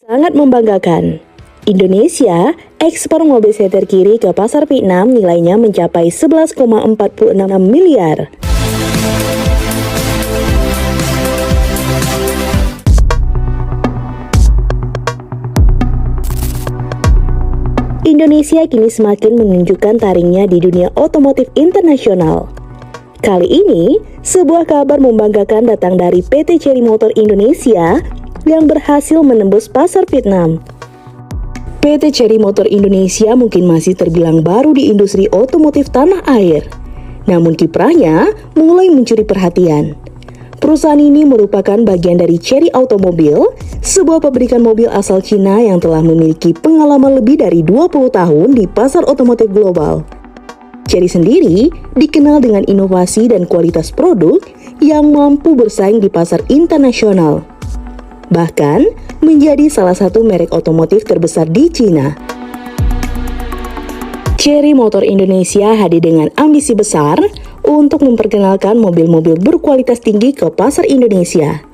Sangat membanggakan. Indonesia ekspor mobil setir kiri ke pasar Vietnam nilainya mencapai 11,46 miliar. Indonesia kini semakin menunjukkan taringnya di dunia otomotif internasional. Kali ini, sebuah kabar membanggakan datang dari PT Chery Motor Indonesia yang berhasil menembus pasar Vietnam. PT Chery Motor Indonesia mungkin masih terbilang baru di industri otomotif tanah air, namun kiprahnya mulai mencuri perhatian. Perusahaan ini merupakan bagian dari Chery Automobile, sebuah pabrikan mobil asal Cina yang telah memiliki pengalaman lebih dari 20 tahun di pasar otomotif global. Chery sendiri dikenal dengan inovasi dan kualitas produk yang mampu bersaing di pasar internasional. Bahkan menjadi salah satu merek otomotif terbesar di Cina. Chery Motor Indonesia hadir dengan ambisi besar untuk memperkenalkan mobil-mobil berkualitas tinggi ke pasar Indonesia.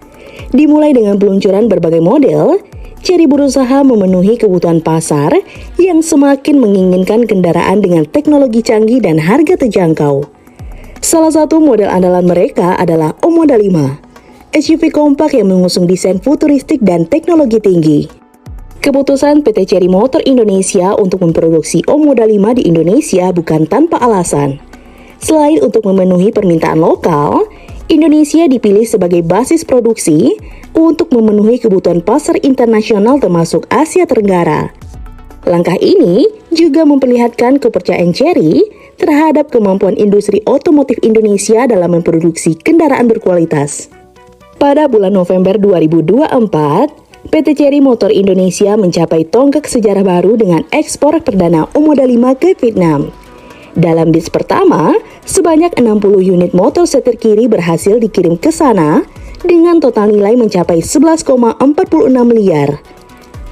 Dimulai dengan peluncuran berbagai model, Chery berusaha memenuhi kebutuhan pasar yang semakin menginginkan kendaraan dengan teknologi canggih dan harga terjangkau. Salah satu model andalan mereka adalah Omoda 5, SUV kompak yang mengusung desain futuristik dan teknologi tinggi. Keputusan PT Chery Motor Indonesia untuk memproduksi Omoda 5 di Indonesia bukan tanpa alasan. Selain untuk memenuhi permintaan lokal, Indonesia dipilih sebagai basis produksi untuk memenuhi kebutuhan pasar internasional termasuk Asia Tenggara. Langkah ini juga memperlihatkan kepercayaan Chery terhadap kemampuan industri otomotif Indonesia dalam memproduksi kendaraan berkualitas. Pada bulan November 2024, PT Chery Motor Indonesia mencapai tonggak sejarah baru dengan ekspor perdana Omoda 5 ke Vietnam. Dalam batch pertama, sebanyak 60 unit motor setir kiri berhasil dikirim ke sana dengan total nilai mencapai 11,46 miliar.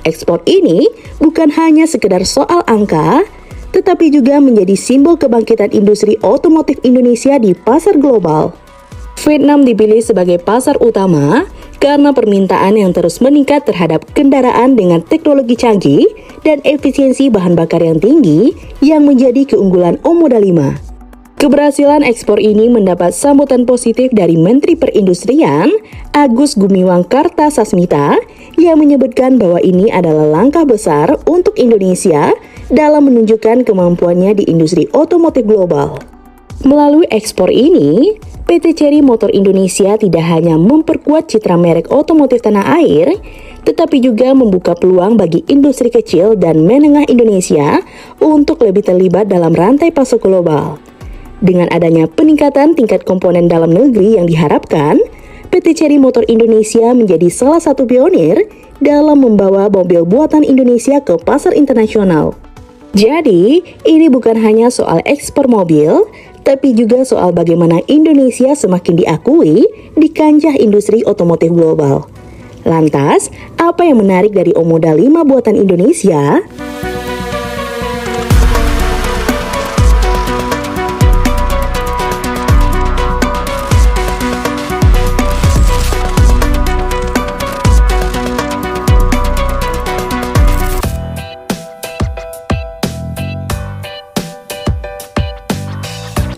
Ekspor ini bukan hanya sekedar soal angka, tetapi juga menjadi simbol kebangkitan industri otomotif Indonesia di pasar global. Vietnam dipilih sebagai pasar utama karena permintaan yang terus meningkat terhadap kendaraan dengan teknologi canggih dan efisiensi bahan bakar yang tinggi yang menjadi keunggulan Omoda 5. Keberhasilan ekspor ini mendapat sambutan positif dari Menteri Perindustrian Agus Gumiwang Kartasasmita yang menyebutkan bahwa ini adalah langkah besar untuk Indonesia dalam menunjukkan kemampuannya di industri otomotif global. Melalui ekspor ini, PT Chery Motor Indonesia tidak hanya memperkuat citra merek otomotif tanah air, tetapi juga membuka peluang bagi industri kecil dan menengah Indonesia untuk lebih terlibat dalam rantai pasok global. Dengan adanya peningkatan tingkat komponen dalam negeri yang diharapkan, PT Chery Motor Indonesia menjadi salah satu pionir dalam membawa mobil buatan Indonesia ke pasar internasional. Jadi, ini bukan hanya soal ekspor mobil, tapi juga soal bagaimana Indonesia semakin diakui di kancah industri otomotif global. Lantas, apa yang menarik dari Omoda 5 buatan Indonesia?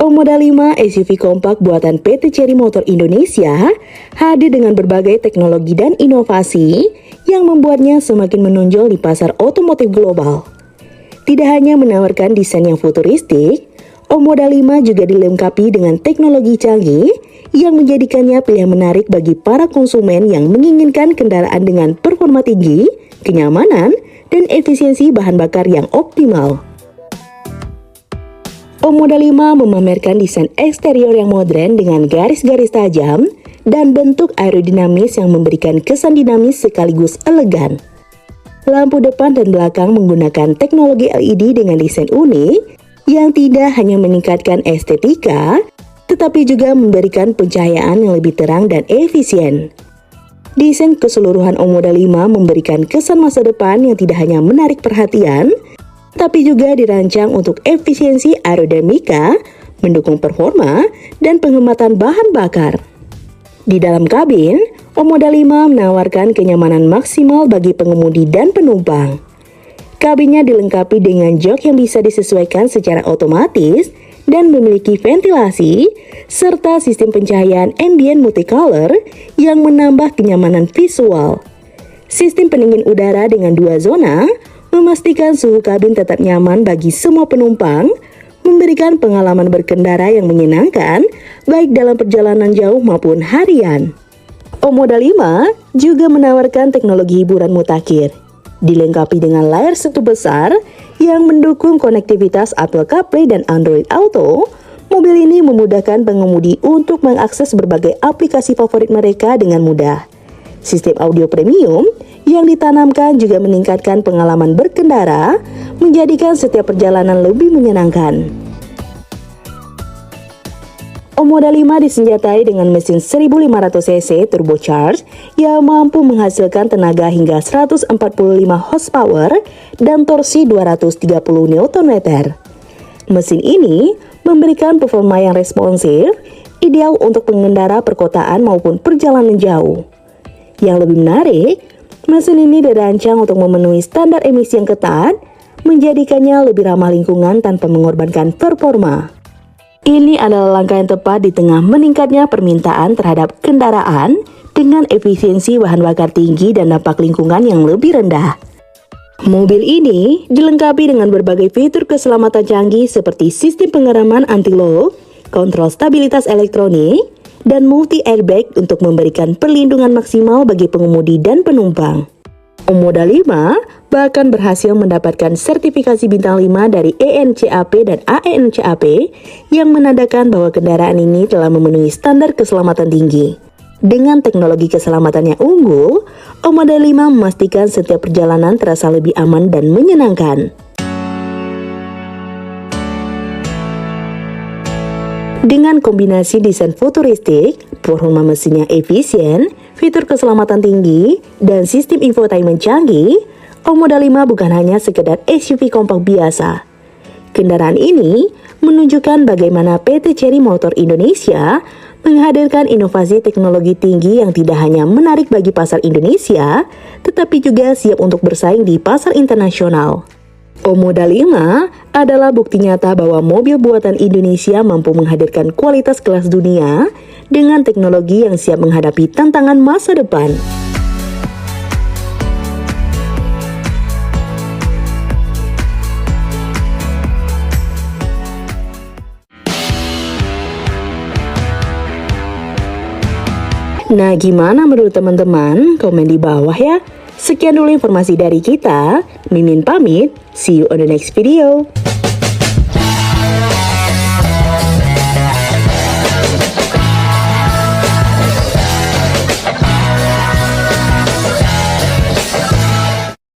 Omoda 5 SUV kompak buatan PT Chery Motor Indonesia hadir dengan berbagai teknologi dan inovasi yang membuatnya semakin menonjol di pasar otomotif global. Tidak hanya menawarkan desain yang futuristik, Omoda 5 juga dilengkapi dengan teknologi canggih yang menjadikannya pilihan menarik bagi para konsumen yang menginginkan kendaraan dengan performa tinggi, kenyamanan, dan efisiensi bahan bakar yang optimal. Omoda 5 memamerkan desain eksterior yang modern dengan garis-garis tajam dan bentuk aerodinamis yang memberikan kesan dinamis sekaligus elegan. Lampu depan dan belakang menggunakan teknologi LED dengan desain unik yang tidak hanya meningkatkan estetika, tetapi juga memberikan pencahayaan yang lebih terang dan efisien. Desain keseluruhan Omoda 5 memberikan kesan masa depan yang tidak hanya menarik perhatian, tapi juga dirancang untuk efisiensi aerodinamika, mendukung performa, dan penghematan bahan bakar. Di dalam kabin, Omoda 5 menawarkan kenyamanan maksimal bagi pengemudi dan penumpang. Kabinnya dilengkapi dengan jok yang bisa disesuaikan secara otomatis dan memiliki ventilasi, serta sistem pencahayaan ambient multicolor yang menambah kenyamanan visual. Sistem pendingin udara dengan 2 zona memastikan suhu kabin tetap nyaman bagi semua penumpang, memberikan pengalaman berkendara yang menyenangkan baik dalam perjalanan jauh maupun harian. Omoda 5 juga menawarkan teknologi hiburan mutakhir, dilengkapi dengan layar sentuh besar yang mendukung konektivitas Apple CarPlay dan Android Auto. Mobil ini memudahkan pengemudi untuk mengakses berbagai aplikasi favorit mereka dengan mudah. Sistem audio premium yang ditanamkan juga meningkatkan pengalaman berkendara, menjadikan setiap perjalanan lebih menyenangkan. Omoda 5 disenjatai dengan mesin 1500 cc turbocharged yang mampu menghasilkan tenaga hingga 145 horsepower dan torsi 230 Nm. Mesin ini memberikan performa yang responsif, ideal untuk pengendara perkotaan maupun perjalanan jauh. Yang lebih menarik, mesin ini dirancang untuk memenuhi standar emisi yang ketat, menjadikannya lebih ramah lingkungan tanpa mengorbankan performa. Ini adalah langkah yang tepat di tengah meningkatnya permintaan terhadap kendaraan dengan efisiensi bahan bakar tinggi dan dampak lingkungan yang lebih rendah. Mobil ini dilengkapi dengan berbagai fitur keselamatan canggih seperti sistem pengeraman anti-lock, kontrol stabilitas elektronik, dan multi-airbag untuk memberikan perlindungan maksimal bagi pengemudi dan penumpang. Omoda 5 bahkan berhasil mendapatkan sertifikasi bintang 5 dari ENCAP dan AENCAP yang menandakan bahwa kendaraan ini telah memenuhi standar keselamatan tinggi. Dengan teknologi keselamatan yang unggul, Omoda 5 memastikan setiap perjalanan terasa lebih aman dan menyenangkan. Dengan kombinasi desain futuristik, performa mesin yang efisien, fitur keselamatan tinggi, dan sistem infotainment canggih, Omoda 5 bukan hanya sekedar SUV kompak biasa. Kendaraan ini menunjukkan bagaimana PT Chery Motor Indonesia menghadirkan inovasi teknologi tinggi yang tidak hanya menarik bagi pasar Indonesia, tetapi juga siap untuk bersaing di pasar internasional. Omoda 5 adalah bukti nyata bahwa mobil buatan Indonesia mampu menghadirkan kualitas kelas dunia dengan teknologi yang siap menghadapi tantangan masa depan. Nah, gimana menurut teman-teman? Komen di bawah ya. Sekian dulu informasi dari kita. Mimin pamit. See you on the next video.